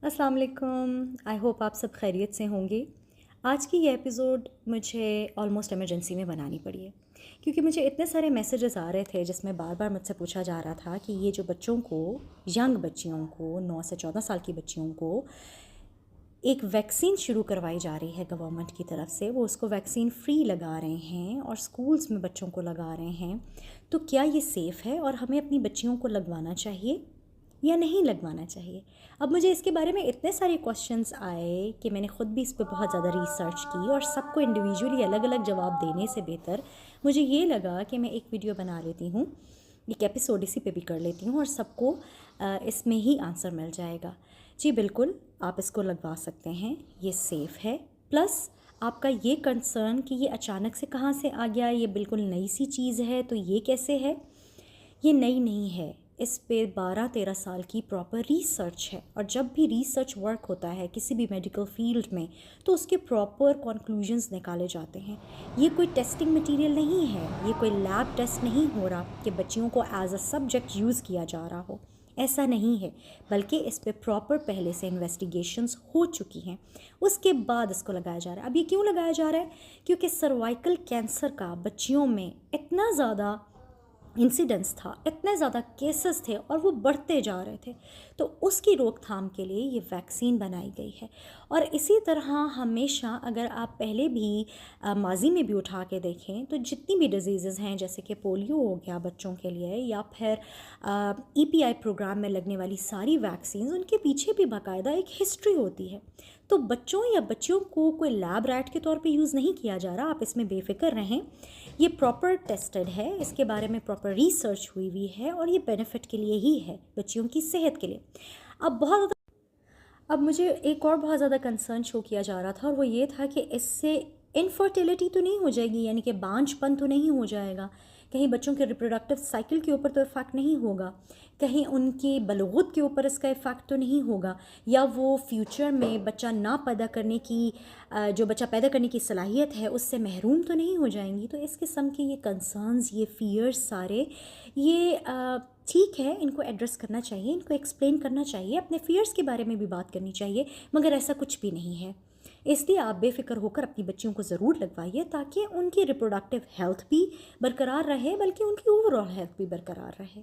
अस्सलाम वालेकुम। I hope आप सब खैरियत से होंगे। आज की ये एपिसोड मुझे ऑलमोस्ट इमरजेंसी में बनानी पड़ी है क्योंकि मुझे इतने सारे मैसेजेस आ रहे थे जिसमें बार बार मुझसे पूछा जा रहा था कि ये जो बच्चों को, यंग बच्चियों को, 9 से 14 साल की बच्चियों को एक वैक्सीन शुरू करवाई जा रही है गवर्नमेंट की तरफ से। वो उसको वैक्सीन फ्री लगा रहे हैं और स्कूल्स में बच्चों को लगा रहे हैं। तो क्या ये सेफ़ है और हमें अपनी बच्चियों को लगवाना चाहिए या नहीं लगवाना चाहिए? अब मुझे इसके बारे में इतने सारे क्वेश्चंस आए कि मैंने ख़ुद भी इस पे बहुत ज़्यादा रिसर्च की और सबको इंडिविजुअली अलग अलग जवाब देने से बेहतर मुझे ये लगा कि मैं एक वीडियो बना लेती हूँ, एक एपिसोड इसी पे भी कर लेती हूँ और सबको इसमें ही आंसर मिल जाएगा। जी बिल्कुल, आप इसको लगवा सकते हैं, ये सेफ़ है। प्लस आपका ये कंसर्न कि ये अचानक से कहाँ से आ गया, ये बिल्कुल नई सी चीज़ है तो ये कैसे है? ये नई नहीं है, इस पे 12-13 साल की प्रॉपर रिसर्च है। और जब भी रिसर्च वर्क होता है किसी भी मेडिकल फील्ड में तो उसके प्रॉपर कंक्लूजन्स निकाले जाते हैं। ये कोई टेस्टिंग मटेरियल नहीं है, ये कोई लैब टेस्ट नहीं हो रहा कि बच्चियों को एज अ सब्जेक्ट यूज़ किया जा रहा हो, ऐसा नहीं है। बल्कि इस पे प्रॉपर पहले से इन्वेस्टिगेशंस हो चुकी हैं, उसके बाद इसको लगाया जा रहा है। अब ये क्यों लगाया जा रहा है? क्योंकि सर्वाइकल कैंसर का बच्चियों में इतना ज़्यादा इंसिडेंट्स था, इतने ज़्यादा केसेस थे और वो बढ़ते जा रहे थे, तो उसकी रोकथाम के लिए ये वैक्सीन बनाई गई है। और इसी तरह हमेशा अगर आप पहले भी माजी में भी उठा के देखें तो जितनी भी डिजीज़ हैं, जैसे कि पोलियो हो गया बच्चों के लिए, या फिर ईपीआई प्रोग्राम में लगने वाली सारी वैक्सीन, उनके पीछे भी बाकायदा एक हिस्ट्री होती है। तो बच्चों या बच्चियों को कोई लैब रैट के तौर पे यूज़ नहीं किया जा रहा, आप इसमें बेफिक्र रहें। ये प्रॉपर टेस्टेड है, इसके बारे में प्रॉपर रिसर्च हुई है और ये बेनिफिट के लिए ही है, बच्चियों की सेहत के लिए। अब मुझे एक और बहुत ज़्यादा कंसर्न शो किया जा रहा था और वो ये था कि इससे इनफर्टिलिटी तो नहीं हो जाएगी, यानी कि बांझपन तो नहीं हो जाएगा, कहीं बच्चों के रिप्रोडक्टिव साइकिल के ऊपर तो इफ़ेक्ट नहीं होगा, कहीं उनकी बलूगत के ऊपर इसका इफ़ेक्ट तो नहीं होगा, या वो फ्यूचर में बच्चा ना पैदा करने की जो बच्चा पैदा करने की सलाहियत है उससे महरूम तो नहीं हो जाएंगी। तो इस किस्म के ये कंसर्न्स, ये फ़ियर्स सारे, ये ठीक है, इनको एड्रेस करना चाहिए, इनको एक्सप्लेन करना चाहिए, अपने फ़ियर्स के बारे में भी बात करनी चाहिए, मगर ऐसा कुछ भी नहीं है। इसलिए आप बेफ़िक्र होकर अपनी बच्चियों को ज़रूर लगवाइए ताकि उनकी रिप्रोडक्टिव हेल्थ भी बरकरार रहे, बल्कि उनकी ओवरऑल हेल्थ भी बरकरार रहे।